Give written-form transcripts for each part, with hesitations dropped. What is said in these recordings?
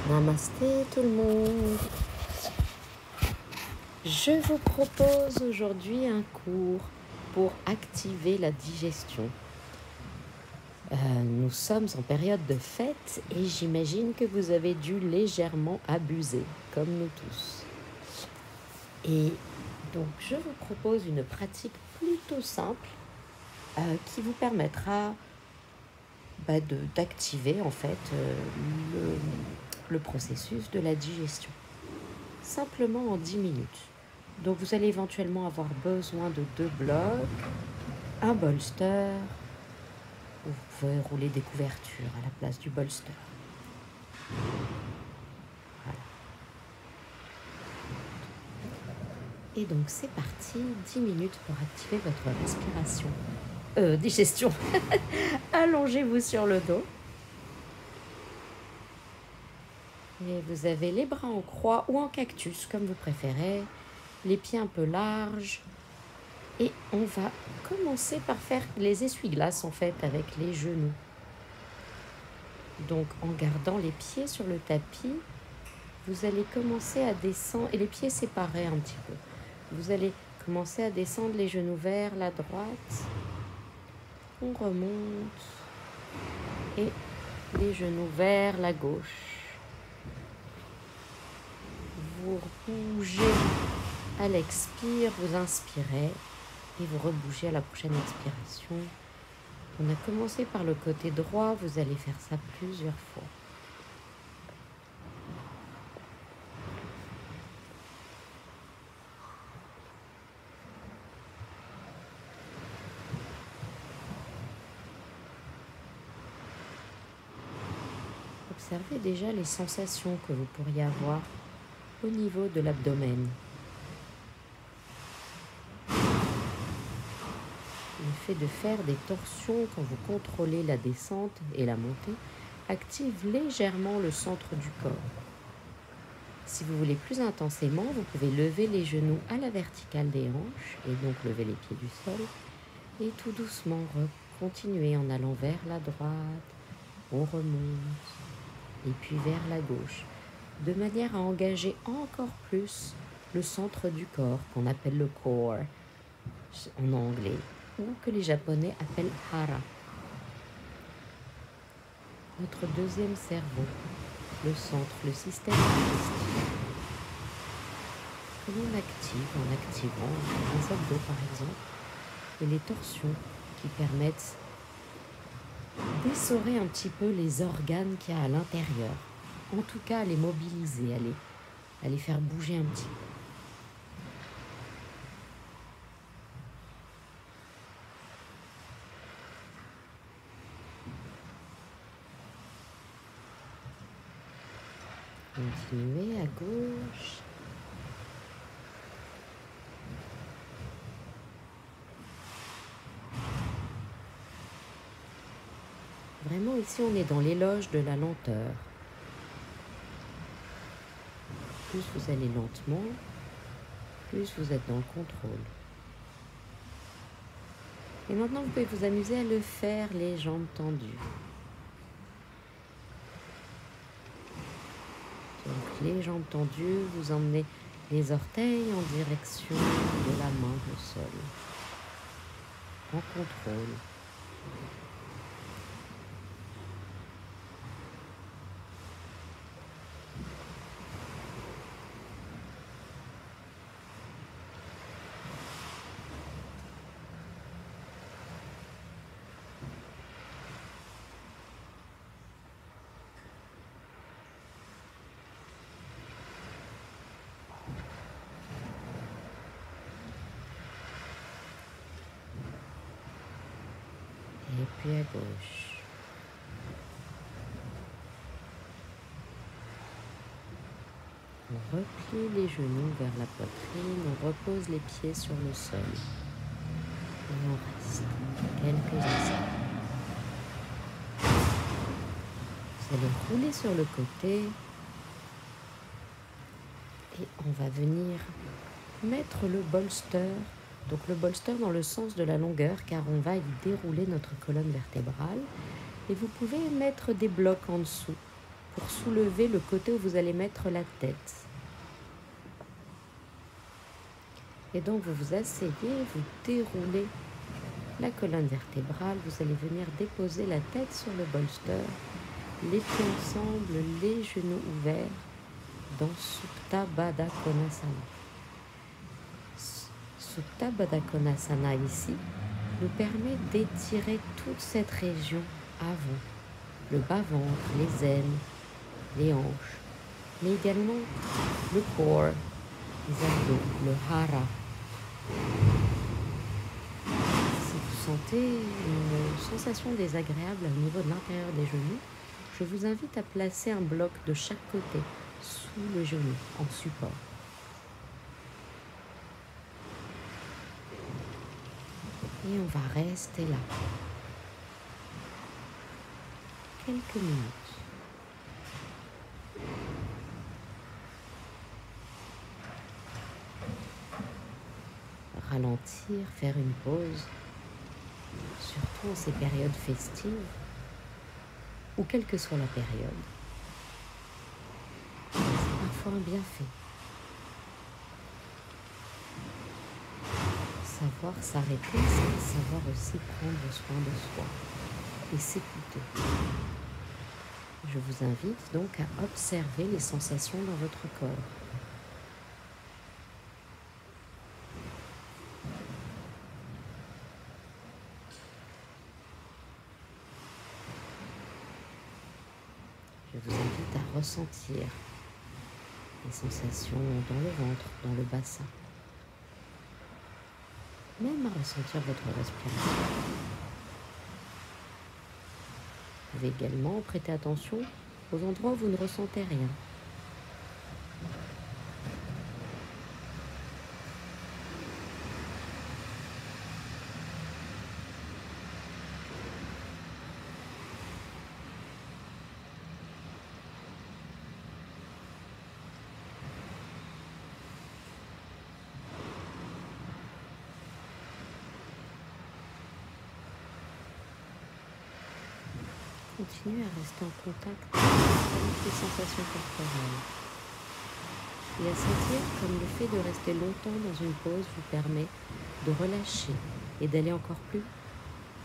Namasté tout le monde. Je vous propose aujourd'hui un cours pour activer la digestion. Nous sommes en période de fête et j'imagine que vous avez dû légèrement abuser, comme nous tous. Et donc je vous propose une pratique plutôt simple qui vous permettra d'activer en fait le processus de la digestion. Simplement en 10 minutes. Donc vous allez éventuellement avoir besoin de 2 blocs, un bolster, vous pouvez rouler des couvertures à la place du bolster. Voilà. Et donc c'est parti, 10 minutes pour activer votre respiration. Digestion. Allongez-vous sur le dos. Et vous avez les bras en croix ou en cactus, comme vous préférez, les pieds un peu larges. Et on va commencer par faire les essuie-glaces en fait avec les genoux. Donc en gardant les pieds sur le tapis, vous allez commencer à descendre, et les pieds séparés un petit peu. Vous allez commencer à descendre les genoux vers la droite. On remonte. Et les genoux vers la gauche. Vous bougez à l'expire, vous inspirez et vous rebougez à la prochaine expiration. On a commencé par le côté droit, vous allez faire ça plusieurs fois. Observez déjà les sensations que vous pourriez avoir au niveau de l'abdomen. Le fait de faire des torsions quand vous contrôlez la descente et la montée active légèrement le centre du corps. Si vous voulez plus intensément, vous pouvez lever les genoux à la verticale des hanches et donc lever les pieds du sol et tout doucement continuer en allant vers la droite, on remonte et puis vers la gauche, de manière à engager encore plus le centre du corps qu'on appelle le core en anglais ou que les Japonais appellent hara. Notre deuxième cerveau, le centre, le système digestif, que l'on active en activant les abdos par exemple et les torsions qui permettent d'essorer un petit peu les organes qu'il y a à l'intérieur. En tout cas, à les mobiliser, à les faire bouger un petit peu. Continuez à gauche. Vraiment, ici, on est dans l'éloge de la lenteur. Plus vous allez lentement, plus vous êtes dans le contrôle. Et maintenant, vous pouvez vous amuser à le faire, les jambes tendues. Donc, les jambes tendues, vous emmenez les orteils en direction de la main au sol. En contrôle. Et puis à gauche. On replie les genoux vers la poitrine, on repose les pieds sur le sol. Et on reste quelques instants. Vous allez rouler sur le côté. Et on va venir mettre le bolster. Donc le bolster dans le sens de la longueur, car on va y dérouler notre colonne vertébrale. Et vous pouvez mettre des blocs en dessous pour soulever le côté où vous allez mettre la tête. Et donc vous vous asseyez, vous déroulez la colonne vertébrale, vous allez venir déposer la tête sur le bolster, les pieds ensemble, les genoux ouverts dans Supta Baddha Konasana. Supta Baddha Konasana ici nous permet d'étirer toute cette région avant, le bas-ventre, les ailes, les hanches, mais également le corps, les abdos, le hara. Si vous sentez une sensation désagréable au niveau de l'intérieur des genoux, je vous invite à placer un bloc de chaque côté sous le genou en support. Et on va rester là quelques minutes. Ralentir, faire une pause, surtout en ces périodes festives, ou quelle que soit la période. C'est parfois un bienfait. Savoir s'arrêter, c'est savoir aussi prendre soin de soi et s'écouter. Je vous invite donc à observer les sensations dans votre corps. Je vous invite à ressentir les sensations dans le ventre, dans le bassin. Même à ressentir votre respiration. Vous pouvez également prêter attention aux endroits où vous ne ressentez rien. Continuez à rester en contact avec les sensations corporelles et à sentir comme le fait de rester longtemps dans une pause vous permet de relâcher et d'aller encore plus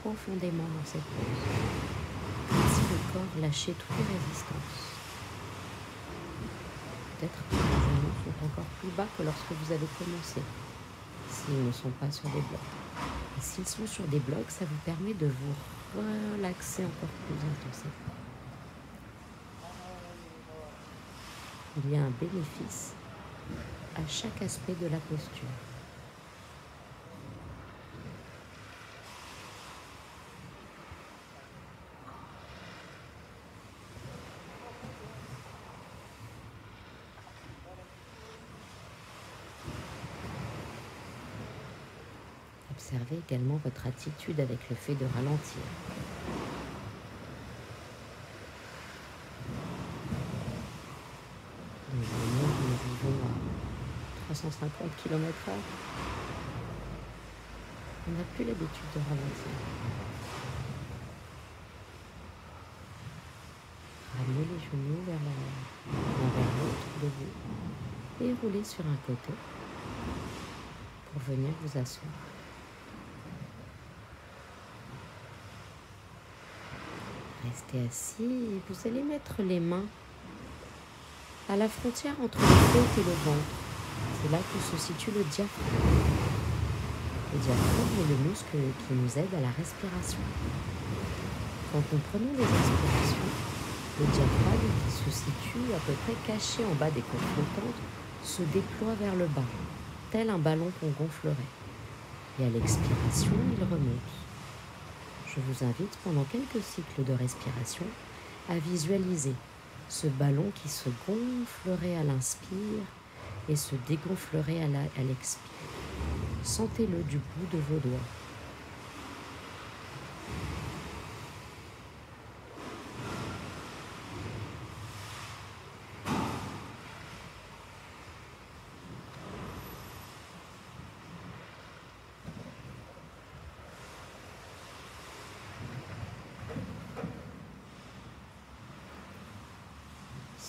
profondément dans cette pause. Comme si le corps lâchait toutes les résistances. Peut-être que les genoux sont encore plus bas que lorsque vous avez commencé, s'ils ne sont pas sur des blocs. Et s'ils sont sur des blocs, ça vous permet de vous relaxer encore plus intensément. Il y a un bénéfice à chaque aspect de la posture. Observez également votre attitude avec le fait de ralentir. Dans un monde où nous vivons à 350 km/h, on n'a plus l'habitude de ralentir. Ramenez les genoux vers l'un vers l'autre de vous et roulez sur un côté pour venir vous asseoir. Restez assis et vous allez mettre les mains à la frontière entre le côte et le ventre. C'est là que se situe le diaphragme. Le diaphragme est le muscle qui nous aide à la respiration. Quand nous prenons des inspirations, le diaphragme qui se situe à peu près caché en bas des côtes flottantes se déploie vers le bas, tel un ballon qu'on gonflerait. Et à l'expiration, il remonte. Je vous invite pendant quelques cycles de respiration à visualiser ce ballon qui se gonflerait à l'inspire et se dégonflerait à l'expire. Sentez-le du bout de vos doigts.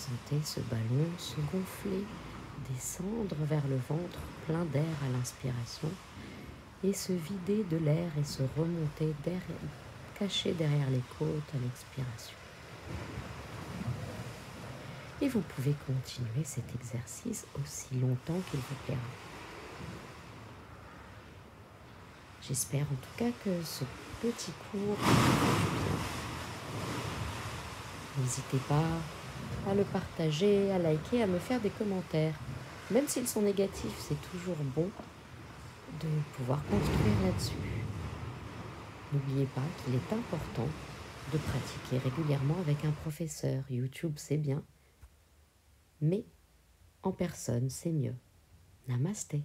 Sentez ce ballon se gonfler, descendre vers le ventre plein d'air à l'inspiration et se vider de l'air et se remonter caché derrière les côtes à l'expiration. Et vous pouvez continuer cet exercice aussi longtemps qu'il vous plaira. J'espère en tout cas que ce petit cours vous fait du bien. N'hésitez pas à le partager, à liker, à me faire des commentaires. Même s'ils sont négatifs, c'est toujours bon de pouvoir construire là-dessus. N'oubliez pas qu'il est important de pratiquer régulièrement avec un professeur. YouTube, c'est bien, mais en personne, c'est mieux. Namasté.